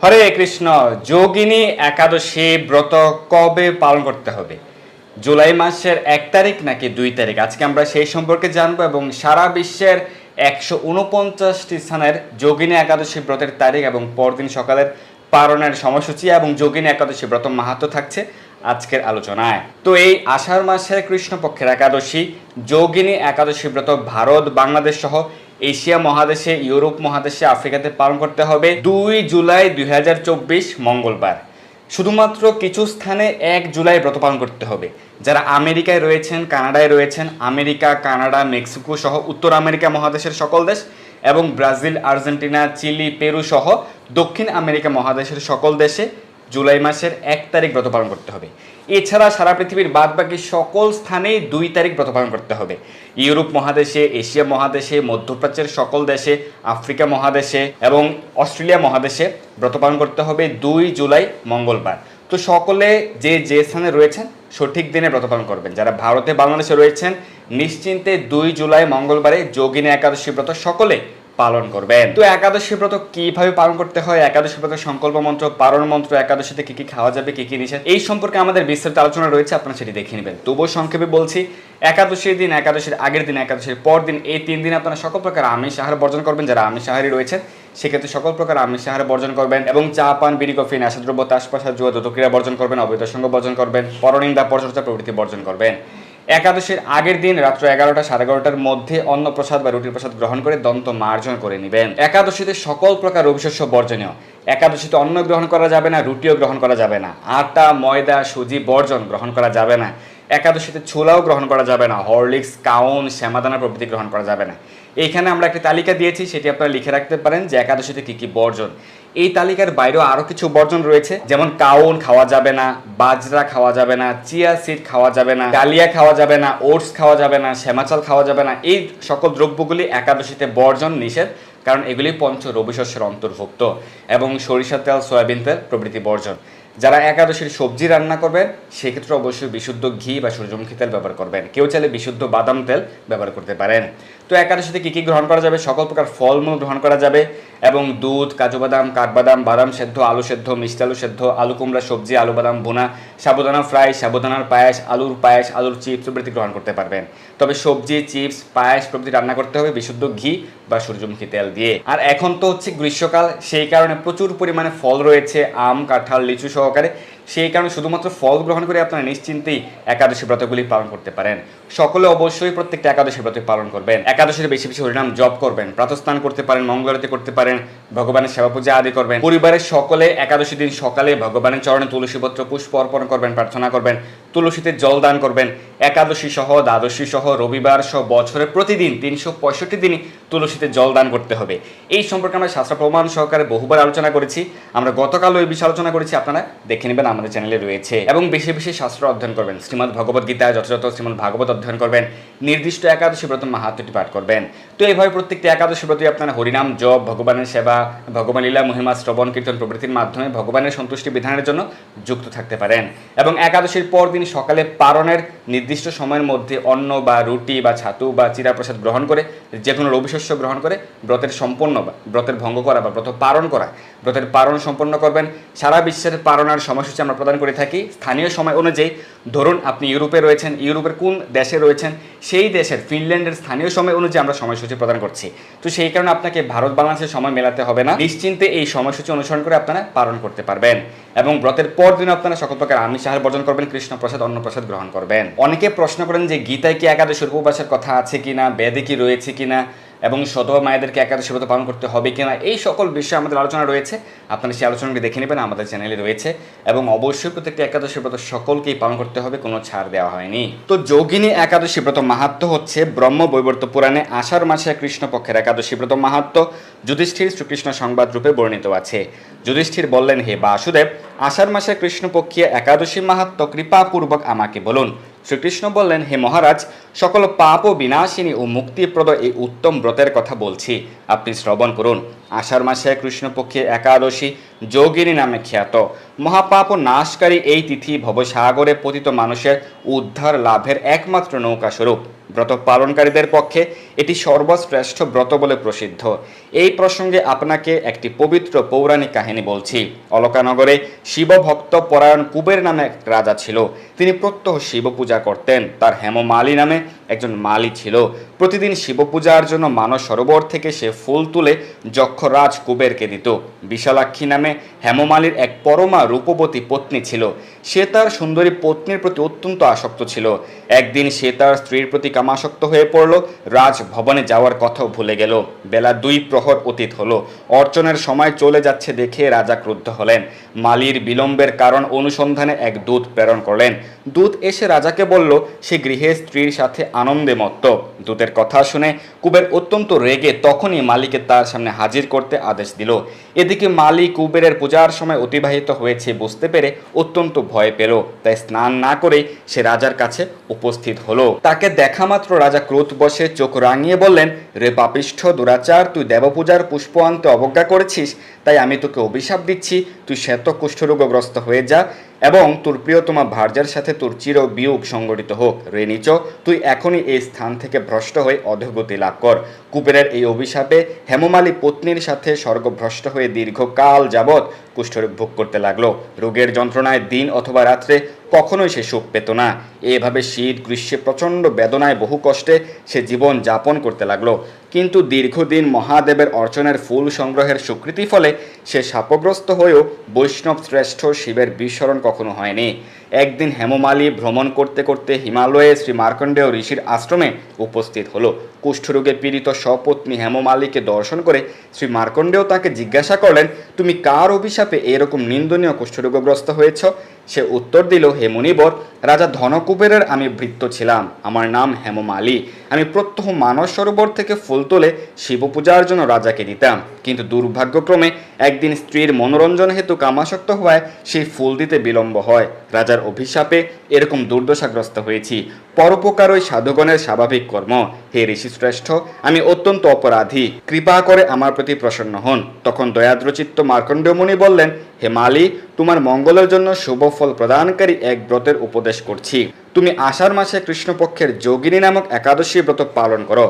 হরে কৃষ্ণ। যোগিনী একাদশী ব্রত কবে পালন করতে হবে? জুলাই মাসের 1 তারিখ নাকি 2 তারিখ? আজকে আমরা সেই সম্পর্কে জানবো এবং সারা বিশ্বের 149টি স্থানের যোগিনী একাদশী ব্রতের তারিখ এবং পরদিন সকালের পালনের সময়সূচি এবং যোগিনী একাদশী ব্রত মাহাত্ম্য থাকছে আজকের আলোচনায়। তো এই আষাঢ় মাসের কৃষ্ণপক্ষের একাদশী যোগিনী একাদশী ব্রত ভারত, বাংলাদেশ সহ এশিয়া মহাদেশে, ইউরোপ মহাদেশে, আফ্রিকাতে পালন করতে হবে 2 জুলাই 2024 মঙ্গলবার। শুধুমাত্র কিছু স্থানে 1 জুলাই ব্রত পালন করতে হবে। যারা আমেরিকায় রয়েছেন, কানাডায় রয়েছেন, আমেরিকা, কানাডা, মেক্সিকো সহ উত্তর আমেরিকা মহাদেশের সকল দেশ এবং ব্রাজিল, আর্জেন্টিনা, চিলি, পেরু সহ দক্ষিণ আমেরিকা মহাদেশের সকল দেশে জুলাই মাসের 1 তারিখ ব্রত পালন করতে হবে। এছাড়া সারা পৃথিবীর বাদবাকি সকল স্থানেই 2 তারিখ ব্রত পালন করতে হবে। ইউরোপ মহাদেশে, এশিয়া মহাদেশে, মধ্যপ্রাচ্যের সকল দেশে, আফ্রিকা মহাদেশে এবং অস্ট্রেলিয়া মহাদেশে ব্রত পালন করতে হবে 2 জুলাই মঙ্গলবার। তো সকলে যে স্থানে রয়েছেন সঠিক দিনে ব্রত পালন করবেন। যারা ভারতে, বাংলাদেশে রয়েছেন নিশ্চিন্তে 2 জুলাই মঙ্গলবারে যোগিনী একাদশী ব্রত সকলে পালন করবেন। তো একাদশী ব্রত কিভাবে পালন করতে হয়, একাদশী ব্রত সংকল্প মন্ত্র, পারণ মন্ত্র, একাদশীতে কি কি খাওয়া যাবে, কি কি নিষেধ, এই সম্পর্কে আমাদের বিস্তারিত আলোচনা রয়েছে, আপনারা সেটি দেখে নেবেন। তবুও সংক্ষেপে বলছি, একাদশীর দিন, একাদশীর আগের দিন, একাদশীর পর দিন, এই 3 দিন আপনারা সকল প্রকার আমিষ আহার বর্জন করবেন। যারা আমিষ আহারী রয়েছেন সেক্ষেত্রে সকল প্রকার আমিষ আহার বর্জন করবেন এবং চা পান, বিড়ি, কফি, নেশাদ্রব্য, তাসপাশা, জুয়া, দ্রুতক্রিয়া বর্জন করবেন, অবৈধ সঙ্গ বর্জন করবেন, পরনিন্দা, পরচর্চা প্রভৃতি বর্জন করবেন। একাদশীর আগের দিন রাত্র 11টা সাড়ে 11টার মধ্যে অন্ন প্রসাদ বা রুটির প্রসাদ গ্রহণ করে দন্ত মার্জন করে নেবেন। একাদশীতে সকল প্রকার রবিশস্য বর্জনীয়। একাদশীতে অন্ন গ্রহণ করা যাবে না, রুটিও গ্রহণ করা যাবে না, আটা, ময়দা, সুজি বর্জন গ্রহণ করা যাবে না। একাদশীতে ছোলাও গ্রহণ করা যাবে না, হরলিক্স, কাউন, শ্যামাদানা প্রভৃতি গ্রহণ করা যাবে না। এইখানে আমরা একটি তালিকা দিয়েছি, সেটি আপনারা লিখে রাখতে পারেন যে একাদশীতে কি কি বর্জন। এই তালিকার বাইরেও আরও কিছু বর্জন রয়েছে, যেমন কাউন খাওয়া যাবে না, বাজরা খাওয়া যাবে না, চিয়া সিড খাওয়া যাবে না, ডালিয়া খাওয়া যাবে না, ওটস খাওয়া যাবে না, শ্যামাচাল খাওয়া যাবে না। এই সকল দ্রব্যগুলি একাদশীতে বর্জন নিষেধ, কারণ এগুলি পঞ্চ রবিশস্যের অন্তর্ভুক্ত এবং সরিষার তেল, সয়াবিন তেল প্রভৃতি বর্জন। যারা একাদশীর সবজি রান্না করবেন সেক্ষেত্রে অবশ্যই বিশুদ্ধ ঘি বা সূর্যমুখী তেল ব্যবহার করবেন। কেউ চাইলে বিশুদ্ধ বাদাম তেল ব্যবহার করতে পারেন। তো একাদশীতে কী কী গ্রহণ করা যাবে? সকল প্রকার ফলমূল গ্রহণ করা যাবে এবং দুধ, কাজু বাদাম, কাঠবাদাম, বাদাম সেদ্ধ, আলু সেদ্ধ, মিষ্টি আলু সেদ্ধ, আলু কুমড়া সবজি, আলু বাদাম ভুনা, সাবুদানা ফ্রাই, সাবুদানার পায়েস, আলুর চিপস প্রভৃতি গ্রহণ করতে পারবেন। তবে সবজি, চিপস, পায়েস প্রভৃতি রান্না করতে হবে বিশুদ্ধ ঘি বা সূর্যমুখী তেল দিয়ে। আর এখন তো হচ্ছে গ্রীষ্মকাল, সেই কারণে প্রচুর পরিমাণে ফল রয়েছে, আম, কাঁঠাল, লিচু সহকারে। সেই কারণে শুধুমাত্র ফল গ্রহণ করে আপনারা নিশ্চিন্তেই একাদশী ব্রতগুলি পালন করতে পারেন। সকলে অবশ্যই প্রত্যেকটা একাদশী ব্রত পালন করবেন। একাদশীতে বেশি বেশি হরিনাম জপ করবেন, প্রাতঃস্নান করতে পারেন, মঙ্গলারতি করতে পারেন, ভগবানের সেবা পূজা আদি করবেন। পরিবারের সকলে একাদশী দিন সকালে ভগবানের চরণে তুলসীপত্র পুষ্প অর্পণ করবেন, প্রার্থনা করবেন, তুলসীতে জল দান করবেন। একাদশী সহ, দ্বাদশী সহ, রবিবার সহ বছরের প্রতিদিন 365 দিনই তুলসীতে জল দান করতে হবে। এই সম্পর্কে আমরা শাস্ত্র প্রমাণ সহকারে বহুবার আলোচনা করেছি। আমরা গতকালও এই বিষয়ে আলোচনা করেছি, আপনারা দেখে নেবেন, আমাদের চ্যানেলে রয়েছে। এবং বেশি বেশি শাস্ত্র অধ্যয়ন করবেন, শ্রীমদ্ ভগবত গীতায় যথাযথ শ্রীমদ্ ভাগবত অধ্যয়ন করবেন, নির্দিষ্ট একাদশী ব্রত মাহাত্ম্যটি পাঠ করবেন। তো এইভাবে প্রত্যেকটি একাদশী ব্রতই আপনারা হরিনাম জপ, ভগবানের সেবা, ভগবান লীলা মহিমা শ্রবণ কীর্তন প্রভৃতির মাধ্যমে ভগবানের সন্তুষ্টি বিধানের জন্য যুক্ত থাকতে পারেন। এবং একাদশীর পর দিন সকালে পারণের নির্দিষ্ট সময়ের মধ্যে অন্ন বা রুটি বা ছাতু বা চিরা প্রসাদ গ্রহণ করে, যে কোনো রবিশস্য গ্রহণ করে ব্রতের ভঙ্গ করা বা ব্রতের পারণ সম্পন্ন করবেন। সারা বিশ্বের পারণের সময়সূচি আমরা প্রদান করে থাকি স্থানীয় সময় অনুযায়ী। ধরুন আপনি ইউরোপে রয়েছেন, ইউরোপের কোন দেশে রয়েছেন সেই দেশের ফিনল্যান্ডের স্থানীয় সময় অনুযায়ী আমরা সময়সূচি প্রদান করছি। তো সেই কারণে আপনাকে ভারত বাংলাদেশের সময় মেলাতে হবে না, নিশ্চিন্তে এই সময়সূচি অনুসরণ করে আপনারা পালন করতে পারবেন। এবং ব্রতের পর দিন আপনারা সকল প্রকার আমিষ আহার বর্জন করবেন, কৃষ্ণ প্রসাদ, অন্ন প্রসাদ গ্রহণ করবেন। অনেকে প্রশ্ন করেন যে গীতায় কি একাদশীর উপবাসের কথা আছে কিনা, বেদে কি রয়েছে কিনা, এবং সদবা মায়েদেরকে একাদশী ব্রত পালন করতে হবে কিনা, এই সকল বিষয়ে আমাদের আলোচনা রয়েছে। আপনারা সেই আলোচনাটি দেখে নেবেন, আমাদের চ্যানেলে রয়েছে। এবং অবশ্যই প্রত্যেকটি একাদশী ব্রত সকলকেই পালন করতে হবে, কোনো ছাড় দেওয়া হয়নি। তো যোগিনী একাদশী ব্রত মাহাত্ম্য হচ্ছে ব্রহ্ম বৈবর্ত পুরাণে আষাঢ় মাসে কৃষ্ণপক্ষের একাদশী ব্রত মাহাত্ম্য যুধিষ্ঠির শ্রীকৃষ্ণ সংবাদ রূপে বর্ণিত আছে। যুধিষ্ঠির বললেন, হে বাসুদেব, আষাঢ় মাসে কৃষ্ণপক্ষীয় একাদশী মাহাত্ম্য কৃপাপূর্বক আমাকে বলুন। শ্রীকৃষ্ণ বললেন, হে মহারাজ, সকল পাপ ও বিনাশিনী ও মুক্তিপ্রদ এই উত্তম ব্রতের কথা বলছি, আপনি শ্রবণ করুন। আষাঢ় মাসে কৃষ্ণপক্ষে একাদশী যোগিনী নামে খ্যাত। মহাপাপ ও নাশকারী এই তিথি ভবসাগরে পতিত মানুষের উদ্ধার লাভের একমাত্র নৌকা স্বরূপ। ব্রত পালনকারীদের পক্ষে এটি সর্বশ্রেষ্ঠ ব্রত বলে প্রসিদ্ধ। এই প্রসঙ্গে আপনাকে একটি পবিত্র পৌরাণিক কাহিনী বলছি। অলকানগরে শিবভক্ত পরায়ণ কুবের নামে এক রাজা ছিল। তিনি প্রত্যহ শিব পূজা করতেন। তার হেমমালী নামে একজন মালী ছিল। প্রতিদিন শিব পূজার জন্য মানস সরোবর থেকে সে ফুল তুলে যক্ষরাজ কুবেরকে দিত। বিশালাক্ষী নামে হেমমালীর এক পরমা রূপবতী পত্নী ছিল। সে তার সুন্দরী পত্নীর প্রতি অত্যন্ত আসক্ত ছিল। একদিন সে তার স্ত্রীর প্রতি কামাসক্ত হয়ে পড়ল। রাজভবনে যাওয়ার কথাও ভুলে গেল। বেলা 2 প্রহর অতীত হলো। অর্চনের সময় চলে যাচ্ছে দেখে রাজা ক্রুদ্ধ হলেন। মালীর বিলম্বের কারণ অনুসন্ধানে এক দূত প্রেরণ করলেন। দূত এসে রাজাকে বলল সে গৃহে স্ত্রীর সাথে আনন্দে মত্ত। দূতের কথা শুনে কুবের অত্যন্ত রেগে তখনই মালীকে তার সামনে হাজির করতে আদেশ দিল। এদিকে মালী কুবেরের পূজার সময় অতিবাহিত হয়েছে বুঝতে পেরে অত্যন্ত ভয় পেল। তাই স্নান না করে সে রাজার কাছে উপস্থিত হলো। তাকে দেখা মাত্র রাজা ক্রোধ বসে চোখ রাঙিয়ে বললেন, রে পাপিষ্ঠ দুরাচার, তুই দেবপূজার পুষ্প আনতে অবজ্ঞা করেছিস, তাই আমি তোকে অভিশাপ দিচ্ছি, তুই শ্বেত কুষ্ঠরোগগ্রস্ত হয়ে যা এবং তোর প্রিয়তমা ভার্যার সাথে তোর চির বিয়োগ সংগঠিত হোক। রে নীচ, তুই এখনই এই স্থান থেকে ভ্রষ্ট হয়ে অধোগতি লাভ কর। কুবেরের এই অভিশাপে হেমমালী পত্নীর সাথে স্বর্গভ্রষ্ট হয়ে দীর্ঘকাল যাবৎ কুষ্ঠরোগ ভোগ করতে লাগলো। রোগের যন্ত্রণায় দিন অথবা রাত্রে কখনোই সে সুখ পেত না। এভাবে শীত গ্রীষ্মে প্রচণ্ড বেদনায় বহু কষ্টে সে জীবন যাপন করতে লাগলো। কিন্তু দীর্ঘদিন মহাদেবের অর্চনের ফুল সংগ্রহের স্বীকৃতি ফলে সে শাপগ্রস্ত হয়েও বৈষ্ণব শ্রেষ্ঠ শিবের বিস্মরণ কখনো হয়নি। একদিন হেমমালী ভ্রমণ করতে করতে হিমালয়ে শ্রী মার্কণ্ডেয় ঋষির আশ্রমে উপস্থিত হলো। কুষ্ঠরোগে পীড়িত সপত্নী হেমমালীকে দর্শন করে শ্রী মার্কণ্ডেয় তাকে জিজ্ঞাসা করলেন, তুমি কার অভিশাপে এরকম নিন্দনীয় কুষ্ঠরোগগ্রস্ত হয়েছ? সে উত্তর দিল, হে মুনিবর, রাজা ধনকুবেরের আমি ভৃত্য ছিলাম। আমার নাম হেমমালী। আমি প্রত্যহ মানস সরোবর থেকে ফুল তুলে শিব পূজার জন্য রাজাকে দিতাম। কিন্তু দুর্ভাগ্যক্রমে একদিন স্ত্রীর মনোরঞ্জন হেতু কামাসক্ত হওয়ায় সেই ফুল দিতে বিলম্ব হয়। রাজার অভিশাপে এরকম দুর্দশাগ্রস্ত হয়েছি। পরোপকারই সাধুগণের স্বাভাবিক কর্ম। হে ঋষিশ্রেষ্ঠ, আমি অত্যন্ত অপরাধী, কৃপা করে আমার প্রতি প্রসন্ন হন। তখন দয়াদ্রচিত্ত মার্কণ্ডেয় মুনি বললেন, হে মালী, তোমার মঙ্গলের জন্য শুভ ফল প্রদানকারী এক ব্রতের উপদেশ করছি। তুমি আষাঢ় মাসে কৃষ্ণপক্ষের যোগিনী নামক একাদশী ব্রত পালন করো।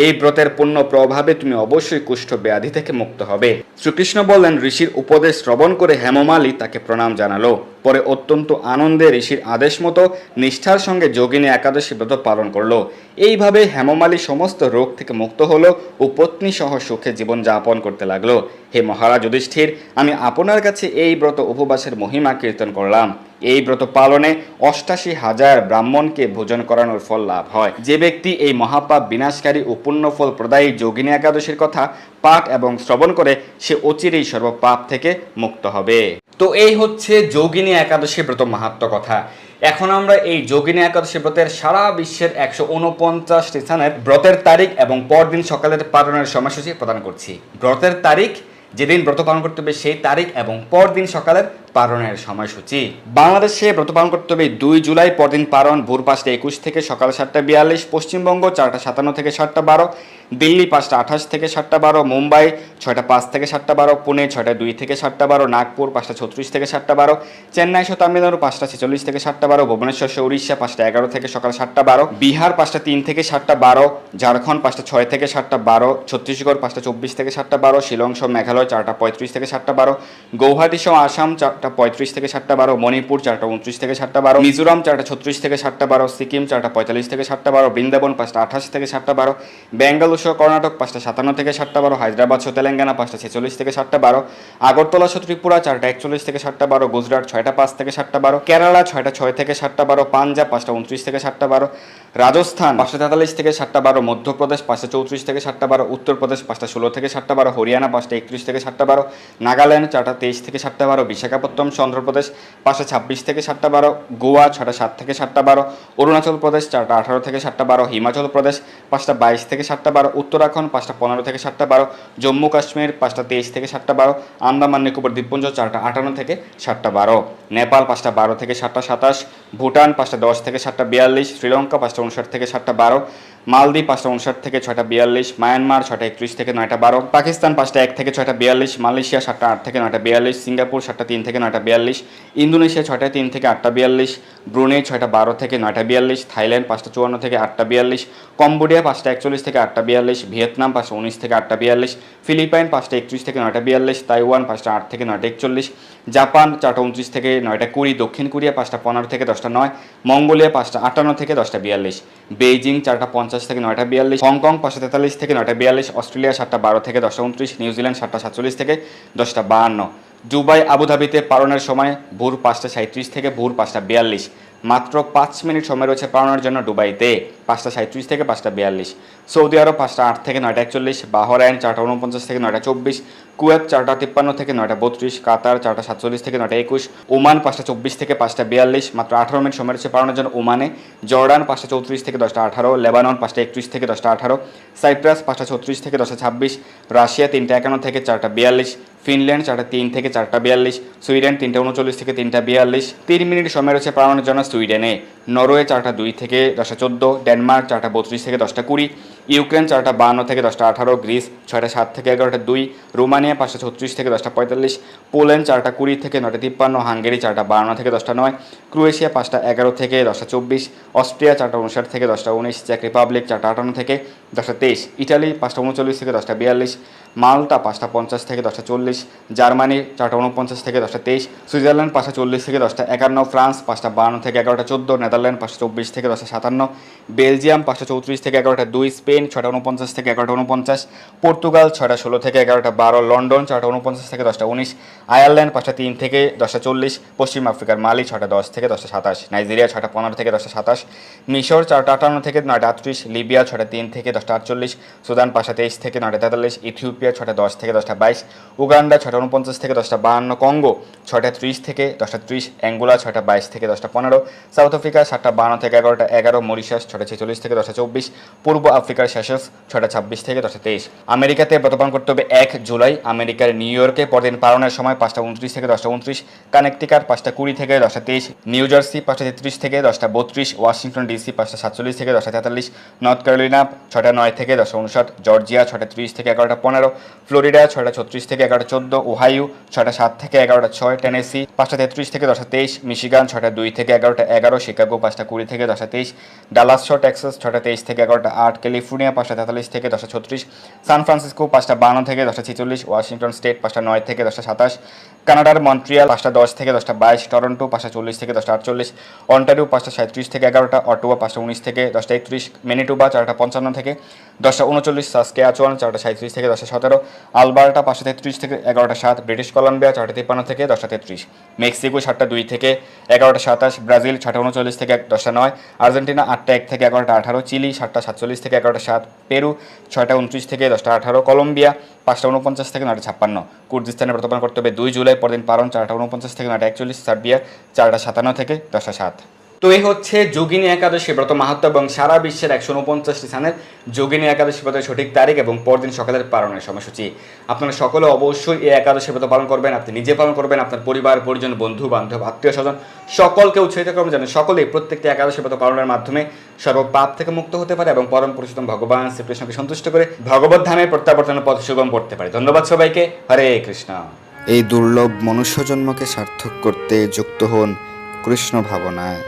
এই ব্রতের পুণ্য প্রভাবে তুমি অবশ্যই কুষ্ঠ ব্যাধি থেকে মুক্ত হবে। শ্রীকৃষ্ণ বললেন। ঋষির উপদেশ শ্রবণ করে হেমমালী তাকে প্রণাম জানালো। পরে অত্যন্ত আনন্দে ঋষির আদেশ মতো নিষ্ঠার সঙ্গে যোগিনী একাদশী ব্রত পালন করলো। এইভাবে হেমমালী সমস্ত রোগ থেকে মুক্ত হলো ও পত্নী সহ সুখে জীবন যাপন করতে লাগলো। হে মহারাজ যুধিষ্ঠির, আমি আপনার কাছে এই ব্রত উপবাসের মহিমা কীর্তন করলাম। এই ব্রত পালনে 88,000 ব্রাহ্মণকে ভোজন করানোর ফল লাভ হয়। যে ব্যক্তি এই মহাপাপ বিনাশকারী ও পুণ্যফল প্রদায়ী যোগিনী একাদশীর কথা পাঠ এবং শ্রবণ করে সে অচিরেই সর্বপাপ থেকে মুক্ত হবে। তো এই হচ্ছে যোগিনী একাদশী ব্রত মাহাত্ম্য কথা। এখন আমরা এই যোগিনী একাদশী ব্রতের সারা বিশ্বের 149টি স্থানের ব্রতের তারিখ এবং পরদিন সকালের পালনের সময়সূচি প্রদান করছি। ব্রতের তারিখ, যেদিন ব্রত পালন করতে হবে সেই তারিখ এবং পরদিন সকালের পালনের সময়সূচি। বাংলাদেশে ব্রত পালন করতে হবে 2 জুলাই, পরদিন পালন ভোর 5টা 21 থেকে সকাল 7টা 42, পশ্চিমবঙ্গ 4টা 57 থেকে 7টা 12, দিল্লি 5টা 28 থেকে 7টা 12, মুম্বাই 6টা 5 থেকে 7টা 12, পুনে 6টা 2 থেকে 7টা 12, নাগপুর 5টা 36 থেকে 7টা 12, চেন্নাই সহ তামিলনাড়ু 5টা 46 থেকে 7টা 12, ভুবনেশ্বর সহ উড়িষ্যা 5টা 11 থেকে সকাল 7টা 12, বিহার 5টা 3 থেকে 7টা 12, ঝাড়খণ্ড 5টা 6 থেকে 7টা 12, ছত্তিশগড় 5টা 24 থেকে 7টা 12, শিলং সহ মেঘালয় 4টা 35 থেকে 7টা 12, গৌহাটি সহ আসাম 4টা 35 থেকে 7টা 12, মণিপুর 4টা 29 থেকে 7টা 12, মিজোরাম 4টা 36 থেকে 7টা 12, সিকিম 4টা 45 থেকে 7টা 12, বৃন্দাবন 5টা 28 থেকে 7টা 12, বেঙ্গালুরু সহ কর্ণাটক 5টা 57 থেকে 7টা 12, হায়দ্রাবাদ সহ তেলেঙ্গানা 5টা 46 থেকে 7টা 12, আগরতলা সহ ত্রিপুরা 4টা 41 থেকে 7টা 12, গুজরাট 6টা 5 থেকে 7টা 12, কেরালা 6টা 6 থেকে 7টা 12, পাঞ্জাব 5টা 29 থেকে 7টা 12, রাজস্থান 5টা 43 থেকে 7টা 12, মধ্যপ্রদেশ 5টা 34 থেকে 7টা 12, উত্তরপ্রদেশ 5টা 16 থেকে 7টা 12, হরিয়ানা 5টা 31 থেকে 7টা 12, নাগাল্যান্ড 4টা 23 থেকে 7টা 12, বিশাখাপত্তনম অন্ধ্রপ্রদেশ 5টা 26 থেকে 7টা 12, গোয়া 6টা 7 থেকে 7টা 12, অরুণাচল প্রদেশ 4টা 18 থেকে 7টা 12, হিমাচল প্রদেশ 5টা 22 থেকে 7টা 12, উত্তরাখণ্ড 5টা 15 থেকে 7টা 12, জম্মু কাশ্মীর 5টা 23 থেকে 7টা 12, আন্দামান নিকোবর দ্বীপপুঞ্জ 4টা 58 থেকে 7টা 12, নেপাল 5টা 12 থেকে 7টা 27, ভুটান 5টা 10 থেকে 7টা 42, শ্রীলঙ্কা 5টা 59 থেকে 7টা 12, মালদ্বীপ 5:59 থেকে 6:42, মায়ানমার 6:31 থেকে 9:12, পাকিস্তান 5:01 থেকে 6:42, মালয়েশিয়া 7:08 থেকে 9:42, সিঙ্গাপুর 7:03 থেকে 9:42, ইন্দোনেশিয়া 6:03 থেকে 8:42, ব্রুনেই 6:12 থেকে 9:42, থাইল্যান্ড 5:54 থেকে 8:42, কম্বোডিয়া 5:41 থেকে 8:42, ভিয়েতনাম 5:19 থেকে 8:42, ফিলিপাইন 5:31 থেকে 9:42, তাইওয়ান 5:08 থেকে 9:41, জাপান 4:29 থেকে 9:20, দক্ষিণ কোরিয়া 5:15 থেকে 10:09, মঙ্গোলিয়া 5:58 থেকে 10:42, বেইজিং 4:50 থেকে 9:42, হংকং 5:43 থেকে 9:42, অস্ট্রেলিয়া 7:12 থেকে 10:29, নিউজিল্যান্ড 7:47 থেকে 10:52, দুবাই আবুধাবিতে পালনের সময় ভোর 5:37 থেকে ভোর 5:42, মাত্র 5 মিনিট সময় রয়েছে পালনের জন্য দুবাইতে 5:37 থেকে 5:42, সৌদি আরব 5:08 থেকে 9:41, বাহরাইন 4:49 থেকে 9:24, কুয়েত 4:53 থেকে 9:32, কাতার 4:47 থেকে 9:21, ওমান 5:24 থেকে 5:42, মাত্র 18 মিনিট সময় রয়েছে পালনের জন্য ওমানে, জর্ডান 5:34 থেকে 10:18, লেবানন 5:31 থেকে 10:18, সাইপ্রাস 5:36 থেকে 10:26, রাশিয়া 3:51 থেকে 4:42, ফিনল্যান্ড 3:03 থেকে 4:42, সুইডেন 3:39 থেকে 3:42, 3 মিনিট সময় রয়েছে পালনের জন্য সুইডেনে, নরওয়ে 4:02 থেকে 10:14, ডেনমার্ক 4:32 থেকে 10:20, ইউক্রেন 4:52 থেকে 10:18, গ্রিস 6:07 থেকে 11:02, রোমানিয়া 5:36 থেকে 10:45, পোল্যান্ড 4:20 থেকে 9:53, হাঙ্গেরি 4:52 থেকে 10:09, ক্রোয়েশিয়া 5:11 থেকে 10:24, অস্ট্রিয়া 4:59 থেকে 10:19, চেক রিপাবলিক 4:58 থেকে 10:23, ইটালি 5:39 থেকে 10:42, মাল্টা 5:50 থেকে 10:40, জার্মানি 4:49 থেকে 10:23, সুইজারল্যান্ড 5:40 থেকে 10:51, ফ্রান্স 5:52 থেকে 11:14, নেদারল্যান্ড 5:24 থেকে 10:57, বেলজিয়াম 5:34 থেকে 11:02, স্পেন 6:49 থেকে 11:49, পর্তুগাল 6:16 থেকে 11:12, লন্ডন 4:49 থেকে 10:19, আয়ারল্যান্ড 5:03 থেকে 10:40, পশ্চিম আফ্রিকার মালি 6:10 থেকে 10:27, নাইজেরিয়া 6:15 থেকে 10:27, মিশর 4:58 থেকে 9:38, লিবিয়া 6:03 থেকে 10:48, সুদান 5:23 থেকে 9:43, ইথিওপিয়া 6:10 থেকে 10:22, উগান্ডা 6:49 থেকে 10:52, কঙ্গো 6:30 থেকে 10:30, অ্যাঙ্গোলা 6:22 থেকে 10:15, সাউথ আফ্রিকা 7:52 থেকে 11:11, মরিশাস 6:46 থেকে 10:24, পূর্ব আফ্রিকার সেশেলস 6:26 থেকে 10:23। আমেরিকাতে ব্রতপালন করতে হবে 1 জুলাই, আমেরিকার নিউ ইয়র্কে পরদিন পালনের সময় 5:29 থেকে 10:29, কানেকটিকাট 5:20 থেকে 10:23, নিউ জার্সি 5:33 থেকে 10:32, ওয়াশিংটন ডিসি 5:47 থেকে 10:43, নর্থ ক্যারোলিনা 6:09 থেকে 10:59, জর্জিয়া 6:30 থেকে 11:15, ফ্লোরিডা 6:36 থেকে 11:14, ওহাইও 6:07 থেকে 11:06, টেনেসি 5:33 থেকে 10:23, মিশিগান 6:02 থেকে 11:11, শিকাগো 5:20 থেকে 10:23, ডালাস শো টেক্সাস 6:23 থেকে 11:08, ক্যালিফোর্নিয়া 5:43 থেকে 10:36, সান ফ্রান্সিসকো 5:52 থেকে 10:46, ওয়াশিংটন স্টেট 5:09 থেকে 10:27, কানাডার মন্ট্রিয়াল 5:10 থেকে 10:22, টরন্টো 5:40 থেকে 10:48, অন্টারিও 5:37 থেকে 11টা, অটোয়া 5:19 থেকে 10:31, ম্যানিটোবা 4:55 থেকে 10:39, সাসকেয়াচুয়ান 4:37 থেকে 10:17, আলবার্টা 5:33 থেকে 11:07, ব্রিটিশ কলম্বিয়া 4:53 থেকে 10:33, মেক্সিকো 7:02 থেকে 11:27, ব্রাজিল 6:39 থেকে 10:09, আর্জেন্টিনা 8:01 থেকে 11:18, চিলি 7:47 থেকে 11:07, পেরু 6:29 থেকে 10:18, কলম্বিয়া 5:49 থেকে 9:56, কুর্দিস্তানে ব্রতপালন করতে হবে 2 জুলাই, পরদিন পালন 4:49 থেকে 9:41, সার্বিয়া 4:57 থেকে 10:07। তো এই হচ্ছে যোগিনী একাদশী ব্রত মাহাত্ম্য এবং সারা বিশ্বের 149টি স্থানের যোগিনী একাদশী ব্রতের সঠিক তারিখ এবং পরদিন সকালের পালনের সময়সূচি। আপনারা সকলে অবশ্যই এই একাদশী ব্রত পালন করবেন, আপনি নিজে পালন করবেন, আপনার পরিবার পরিজন বন্ধু বান্ধব আত্মীয় স্বজন সকলকে উৎসাহিত করবেন যেন সকলেই প্রত্যেকটি একাদশী ব্রত পালনের মাধ্যমে সর্বপাপ থেকে মুক্ত হতে পারে এবং পরম পুরুষোত্তম ভগবান শ্রীকৃষ্ণকে সন্তুষ্ট করে ভগবত ধামে প্রত্যাবর্তনের পথ সুগম করতে পারে। ধন্যবাদ সবাইকে। হরে কৃষ্ণ। এই দুর্লভ মনুষ্য জন্মকে সার্থক করতে যুক্ত হন কৃষ্ণ ভাবনায়।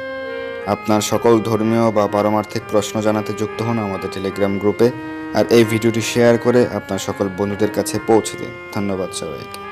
আপনার সকল ধর্মীয় বা পারমার্থিক প্রশ্ন জানাতে যুক্ত হন আমাদের টেলিগ্রাম গ্রুপে, আর এই ভিডিওটি শেয়ার করে আপনার সকল বন্ধুদের কাছে পৌঁছে দিন। ধন্যবাদ সবাইকে।